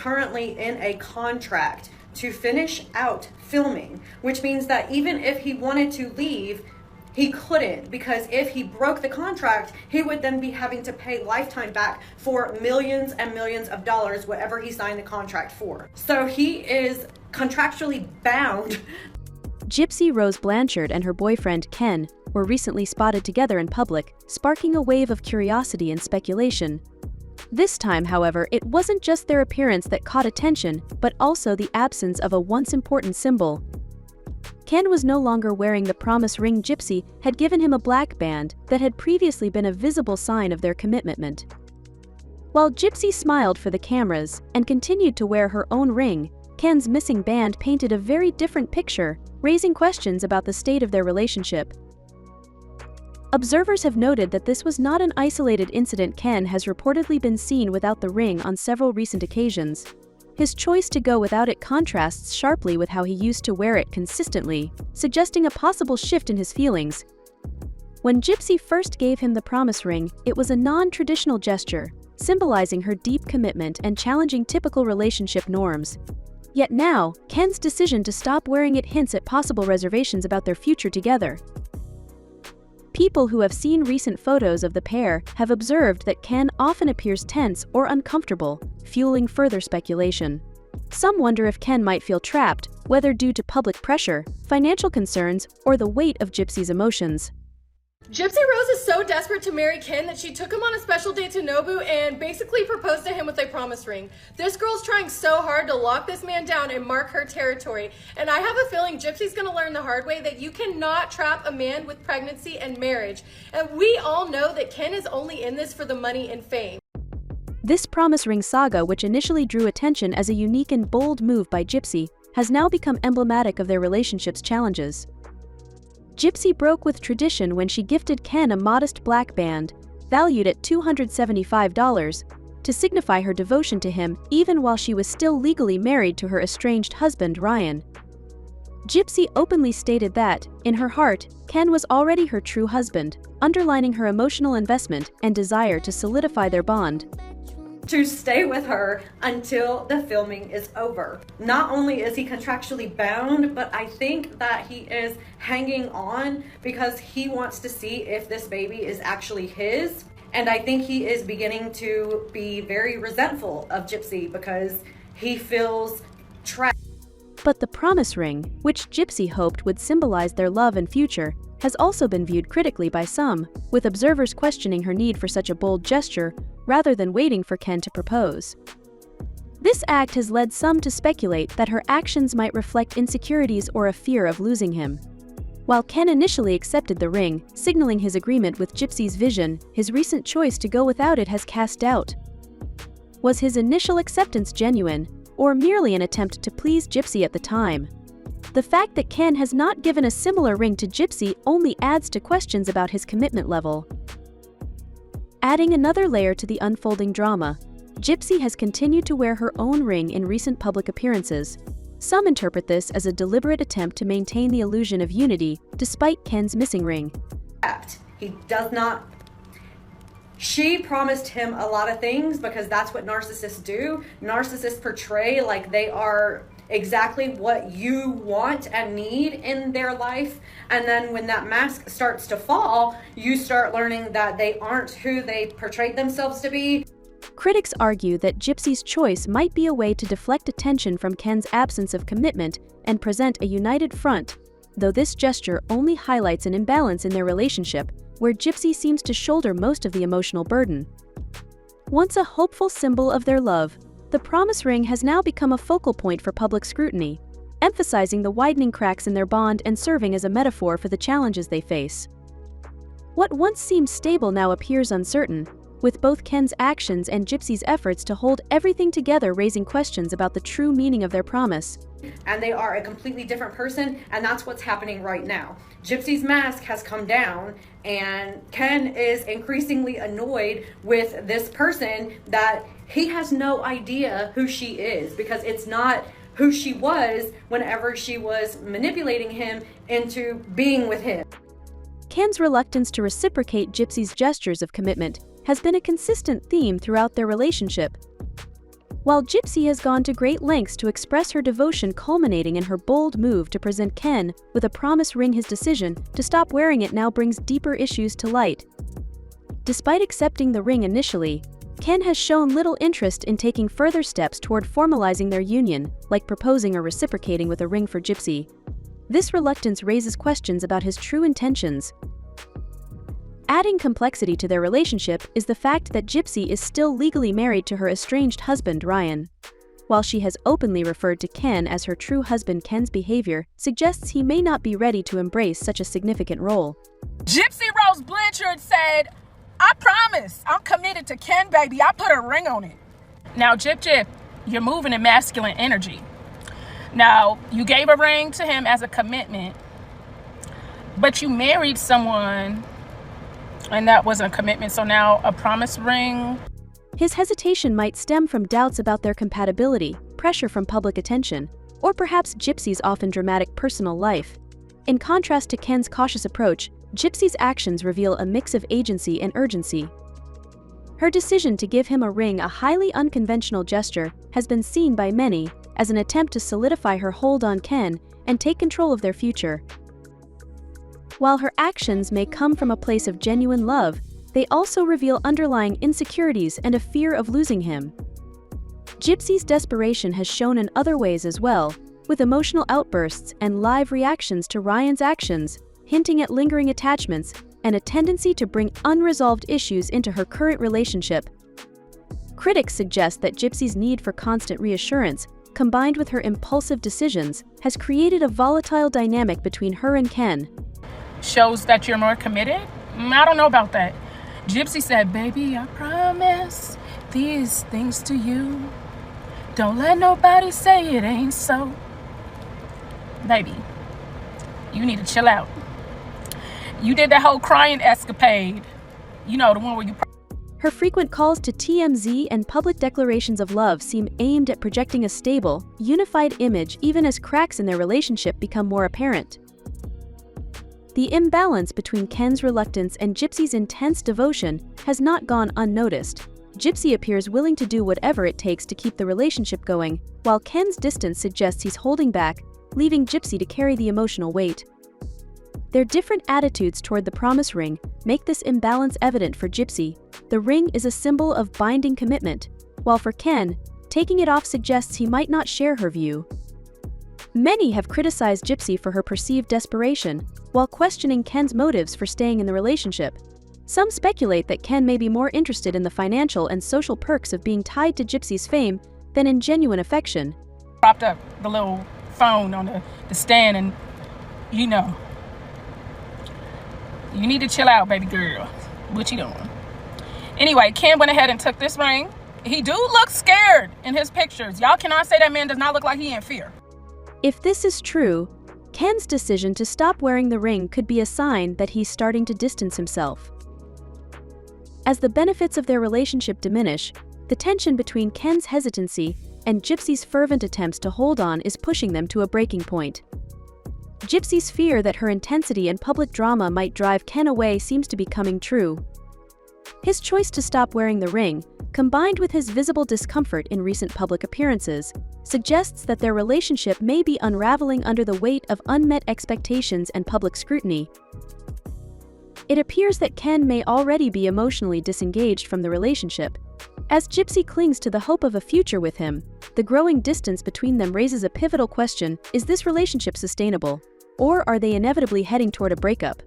currently in a contract to finish out filming, which means that even if he wanted to leave, he couldn't, because if he broke the contract, he would then be having to pay Lifetime back for millions and millions of dollars, whatever he signed the contract for. So he is contractually bound. Gypsy Rose Blanchard and her boyfriend Ken were recently spotted together in public, sparking a wave of curiosity and speculation. This time, however, it wasn't just their appearance that caught attention, but also the absence of a once important symbol. Ken was no longer wearing the promise ring Gypsy had given him, a black band that had previously been a visible sign of their commitment. While Gypsy smiled for the cameras and continued to wear her own ring, Ken's missing band painted a very different picture, raising questions about the state of their relationship. Observers have noted that this was not an isolated incident. Ken has reportedly been seen without the ring on several recent occasions. His choice to go without it contrasts sharply with how he used to wear it consistently, suggesting a possible shift in his feelings. When Gypsy first gave him the promise ring, it was a non-traditional gesture, symbolizing her deep commitment and challenging typical relationship norms. Yet now, Ken's decision to stop wearing it hints at possible reservations about their future together. People who have seen recent photos of the pair have observed that Ken often appears tense or uncomfortable, fueling further speculation. Some wonder if Ken might feel trapped, whether due to public pressure, financial concerns, or the weight of Gypsy's emotions. Gypsy Rose is so desperate to marry Ken that she took him on a special date to Nobu and basically proposed to him with a promise ring. This girl's trying so hard to lock this man down and mark her territory. And I have a feeling Gypsy's gonna learn the hard way that you cannot trap a man with pregnancy and marriage. And we all know that Ken is only in this for the money and fame. This promise ring saga, which initially drew attention as a unique and bold move by Gypsy, has now become emblematic of their relationship's challenges. Gypsy broke with tradition when she gifted Ken a modest black band, valued at $275, to signify her devotion to him even while she was still legally married to her estranged husband Ryan. Gypsy openly stated that, in her heart, Ken was already her true husband, underlining her emotional investment and desire to solidify their bond. To stay with her until the filming is over. Not only is he contractually bound, but I think that he is hanging on because he wants to see if this baby is actually his. And I think he is beginning to be very resentful of Gypsy because he feels trapped. But the promise ring, which Gypsy hoped would symbolize their love and future, has also been viewed critically by some, with observers questioning her need for such a bold gesture rather than waiting for Ken to propose. This act has led some to speculate that her actions might reflect insecurities or a fear of losing him. While Ken initially accepted the ring, signaling his agreement with Gypsy's vision, his recent choice to go without it has cast doubt. Was his initial acceptance genuine, or merely an attempt to please Gypsy at the time? The fact that Ken has not given a similar ring to Gypsy only adds to questions about his commitment level. Adding another layer to the unfolding drama, Gypsy has continued to wear her own ring in recent public appearances. Some interpret this as a deliberate attempt to maintain the illusion of unity despite Ken's missing ring. He does not. She promised him a lot of things because that's what narcissists do. Narcissists portray like they are exactly what you want and need in their life, and then when that mask starts to fall, you start learning that they aren't who they portrayed themselves to be. Critics argue that Gypsy's choice might be a way to deflect attention from Ken's absence of commitment and present a united front, though this gesture only highlights an imbalance in their relationship, where Gypsy seems to shoulder most of the emotional burden. Once a hopeful symbol of their love, the promise ring has now become a focal point for public scrutiny, emphasizing the widening cracks in their bond and serving as a metaphor for the challenges they face. What once seemed stable now appears uncertain, with both Ken's actions and Gypsy's efforts to hold everything together raising questions about the true meaning of their promise. And they are a completely different person, and that's what's happening right now. Gypsy's mask has come down, and Ken is increasingly annoyed with this person that he has no idea who she is, because it's not who she was whenever she was manipulating him into being with him. Ken's reluctance to reciprocate Gypsy's gestures of commitment has been a consistent theme throughout their relationship. While Gypsy has gone to great lengths to express her devotion, culminating in her bold move to present Ken with a promise ring, his decision to stop wearing it now brings deeper issues to light. Despite accepting the ring initially, Ken has shown little interest in taking further steps toward formalizing their union, like proposing or reciprocating with a ring for Gypsy. This reluctance raises questions about his true intentions. Adding complexity to their relationship is the fact that Gypsy is still legally married to her estranged husband, Ryan. While she has openly referred to Ken as her true husband, Ken's behavior suggests he may not be ready to embrace such a significant role. Gypsy Rose Blanchard said, "I promise, I'm committed to Ken, baby. I put a ring on it." Now, Gyp, you're moving in masculine energy. Now, you gave a ring to him as a commitment, but you married someone and that wasn't a commitment, so now a promise ring. His hesitation might stem from doubts about their compatibility, pressure from public attention, or perhaps Gypsy's often dramatic personal life. In contrast to Ken's cautious approach, Gypsy's actions reveal a mix of agency and urgency. Her decision to give him a ring, a highly unconventional gesture, has been seen by many as an attempt to solidify her hold on Ken and take control of their future. While her actions may come from a place of genuine love, they also reveal underlying insecurities and a fear of losing him. Gypsy's desperation has shown in other ways as well, with emotional outbursts and live reactions to Ryan's actions, hinting at lingering attachments and a tendency to bring unresolved issues into her current relationship. Critics suggest that Gypsy's need for constant reassurance, combined with her impulsive decisions, has created a volatile dynamic between her and Ken. Shows that you're more committed? I don't know about that. Gypsy said, "Baby, I promise these things to you. Don't let nobody say it ain't so." Baby, you need to chill out. You did that whole crying escapade. You know, the one where you... Her frequent calls to TMZ and public declarations of love seem aimed at projecting a stable, unified image even as cracks in their relationship become more apparent. The imbalance between Ken's reluctance and Gypsy's intense devotion has not gone unnoticed. Gypsy appears willing to do whatever it takes to keep the relationship going, while Ken's distance suggests he's holding back, leaving Gypsy to carry the emotional weight. Their different attitudes toward the promise ring make this imbalance evident for Gypsy. The ring is a symbol of binding commitment, while for Ken, taking it off suggests he might not share her view. Many have criticized Gypsy for her perceived desperation, while questioning Ken's motives for staying in the relationship. Some speculate that Ken may be more interested in the financial and social perks of being tied to Gypsy's fame than in genuine affection. Propped up the little phone on the stand and, you know, you need to chill out, baby girl. What you doing? Anyway, Ken went ahead and took this ring. He do look scared in his pictures. Y'all cannot say that man does not look like he in fear. If this is true, Ken's decision to stop wearing the ring could be a sign that he's starting to distance himself. As the benefits of their relationship diminish, the tension between Ken's hesitancy and Gypsy's fervent attempts to hold on is pushing them to a breaking point. Gypsy's fear that her intensity and public drama might drive Ken away seems to be coming true. His choice to stop wearing the ring, combined with his visible discomfort in recent public appearances, suggests that their relationship may be unraveling under the weight of unmet expectations and public scrutiny. It appears that Ken may already be emotionally disengaged from the relationship. As Gypsy clings to the hope of a future with him, the growing distance between them raises a pivotal question: is this relationship sustainable? Or are they inevitably heading toward a breakup?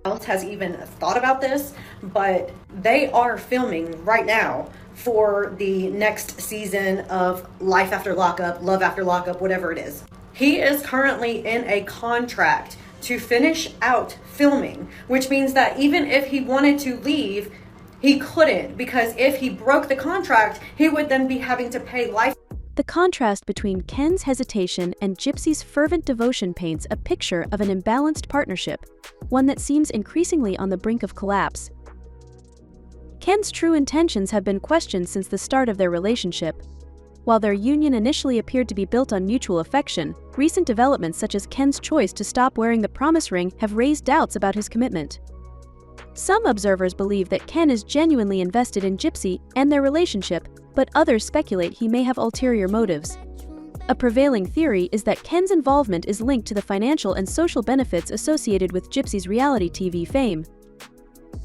Else has even thought about this, but they are filming right now for the next season of Life After Lockup, Love After Lockup, whatever it is. He is currently in a contract to finish out filming, which means that even if he wanted to leave, he couldn't, because if he broke the contract, he would then be having to pay life. The contrast between Ken's hesitation and Gypsy's fervent devotion paints a picture of an imbalanced partnership, one that seems increasingly on the brink of collapse. Ken's true intentions have been questioned since the start of their relationship. While their union initially appeared to be built on mutual affection, recent developments such as Ken's choice to stop wearing the promise ring have raised doubts about his commitment. Some observers believe that Ken is genuinely invested in Gypsy and their relationship, but others speculate he may have ulterior motives. A prevailing theory is that Ken's involvement is linked to the financial and social benefits associated with Gypsy's reality TV fame.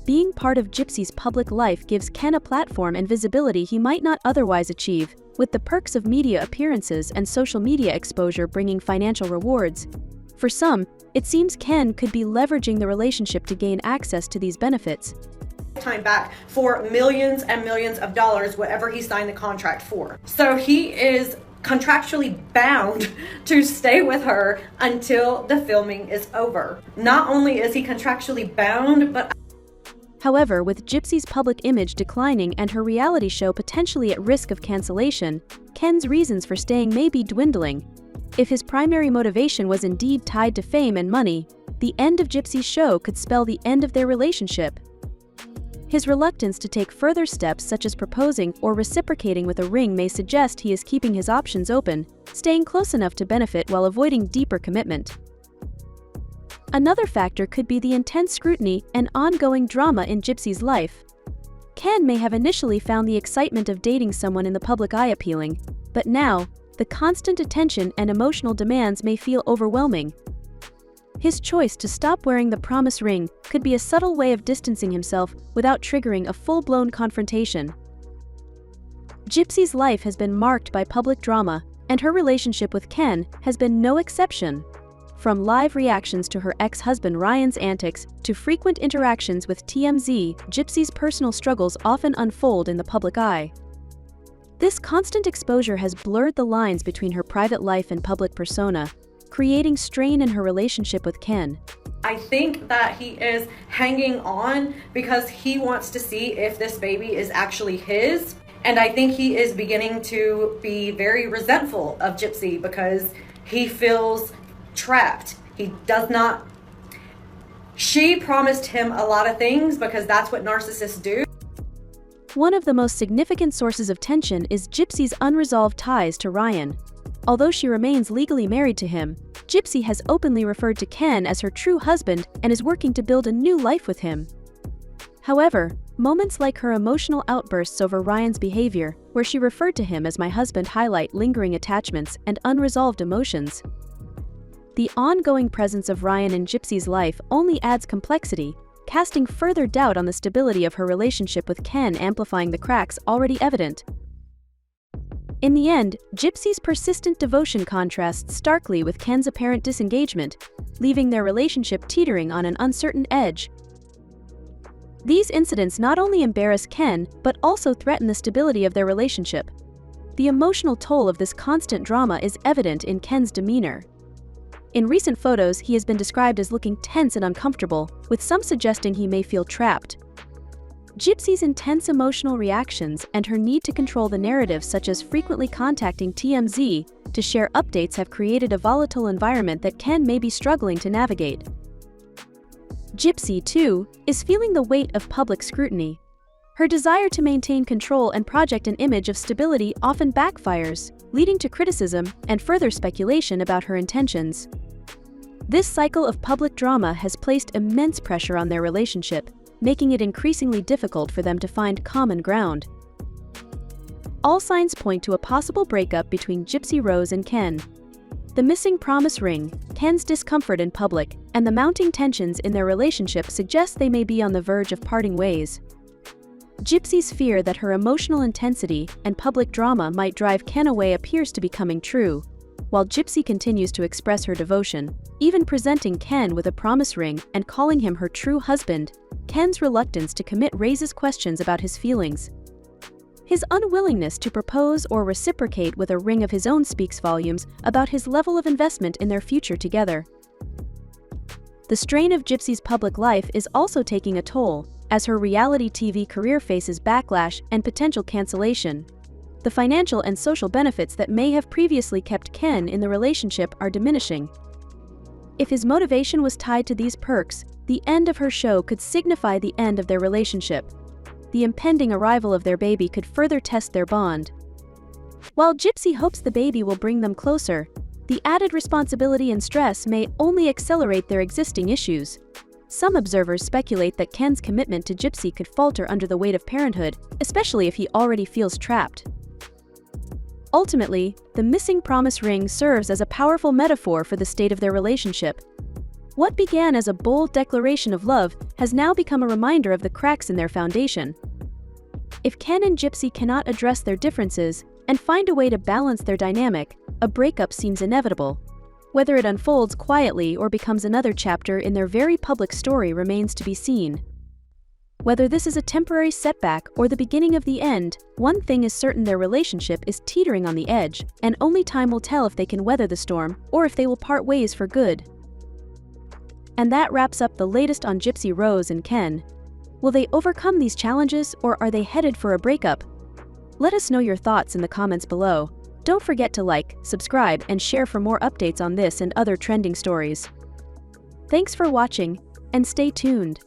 Being part of Gypsy's public life gives Ken a platform and visibility he might not otherwise achieve, with the perks of media appearances and social media exposure bringing financial rewards. For some, it seems Ken could be leveraging the relationship to gain access to these benefits. Time back for millions and millions of dollars, whatever he signed the contract for. So he is contractually bound to stay with her until the filming is over. Not only is he contractually bound, but however, with Gypsy's public image declining and her reality show potentially at risk of cancellation, Ken's reasons for staying may be dwindling. If his primary motivation was indeed tied to fame and money, the end of Gypsy's show could spell the end of their relationship. His reluctance to take further steps such as proposing or reciprocating with a ring may suggest he is keeping his options open, staying close enough to benefit while avoiding deeper commitment. Another factor could be the intense scrutiny and ongoing drama in Gypsy's life. Ken may have initially found the excitement of dating someone in the public eye appealing, but now, the constant attention and emotional demands may feel overwhelming. His choice to stop wearing the promise ring could be a subtle way of distancing himself without triggering a full-blown confrontation. Gypsy's life has been marked by public drama, and her relationship with Ken has been no exception. From live reactions to her ex-husband Ryan's antics to frequent interactions with TMZ, Gypsy's personal struggles often unfold in the public eye. This constant exposure has blurred the lines between her private life and public persona, creating strain in her relationship with Ken. I think that he is hanging on because he wants to see if this baby is actually his. And I think he is beginning to be very resentful of Gypsy because he feels trapped. He does not. She promised him a lot of things because that's what narcissists do. One of the most significant sources of tension is Gypsy's unresolved ties to Ryan. Although she remains legally married to him, Gypsy has openly referred to Ken as her true husband and is working to build a new life with him. However, moments like her emotional outbursts over Ryan's behavior, where she referred to him as my husband, highlight lingering attachments and unresolved emotions. The ongoing presence of Ryan in Gypsy's life only adds complexity, casting further doubt on the stability of her relationship with Ken, amplifying the cracks already evident. In the end, Gypsy's persistent devotion contrasts starkly with Ken's apparent disengagement, leaving their relationship teetering on an uncertain edge. These incidents not only embarrass Ken, but also threaten the stability of their relationship. The emotional toll of this constant drama is evident in Ken's demeanor. In recent photos, he has been described as looking tense and uncomfortable, with some suggesting he may feel trapped. Gypsy's intense emotional reactions and her need to control the narrative, such as frequently contacting TMZ to share updates, have created a volatile environment that Ken may be struggling to navigate. Gypsy, too, is feeling the weight of public scrutiny. Her desire to maintain control and project an image of stability often backfires, leading to criticism and further speculation about her intentions. This cycle of public drama has placed immense pressure on their relationship, making it increasingly difficult for them to find common ground. All signs point to a possible breakup between Gypsy Rose and Ken. The missing promise ring, Ken's discomfort in public, and the mounting tensions in their relationship suggest they may be on the verge of parting ways. Gypsy's fear that her emotional intensity and public drama might drive Ken away appears to be coming true, while Gypsy continues to express her devotion, even presenting Ken with a promise ring and calling him her true husband. Ken's reluctance to commit raises questions about his feelings. His unwillingness to propose or reciprocate with a ring of his own speaks volumes about his level of investment in their future together. The strain of Gypsy's public life is also taking a toll, as her reality TV career faces backlash and potential cancellation. The financial and social benefits that may have previously kept Ken in the relationship are diminishing. If his motivation was tied to these perks, the end of her show could signify the end of their relationship. The impending arrival of their baby could further test their bond. While Gypsy hopes the baby will bring them closer, the added responsibility and stress may only accelerate their existing issues. Some observers speculate that Ken's commitment to Gypsy could falter under the weight of parenthood, especially if he already feels trapped. Ultimately, the missing promise ring serves as a powerful metaphor for the state of their relationship. What began as a bold declaration of love has now become a reminder of the cracks in their foundation. If Ken and Gypsy cannot address their differences and find a way to balance their dynamic, a breakup seems inevitable. Whether it unfolds quietly or becomes another chapter in their very public story remains to be seen. Whether this is a temporary setback or the beginning of the end, one thing is certain: their relationship is teetering on the edge, and only time will tell if they can weather the storm or if they will part ways for good. And that wraps up the latest on Gypsy Rose and Ken. Will they overcome these challenges, or are they headed for a breakup? Let us know your thoughts in the comments below. Don't forget to like, subscribe, and share for more updates on this and other trending stories. Thanks for watching, and stay tuned.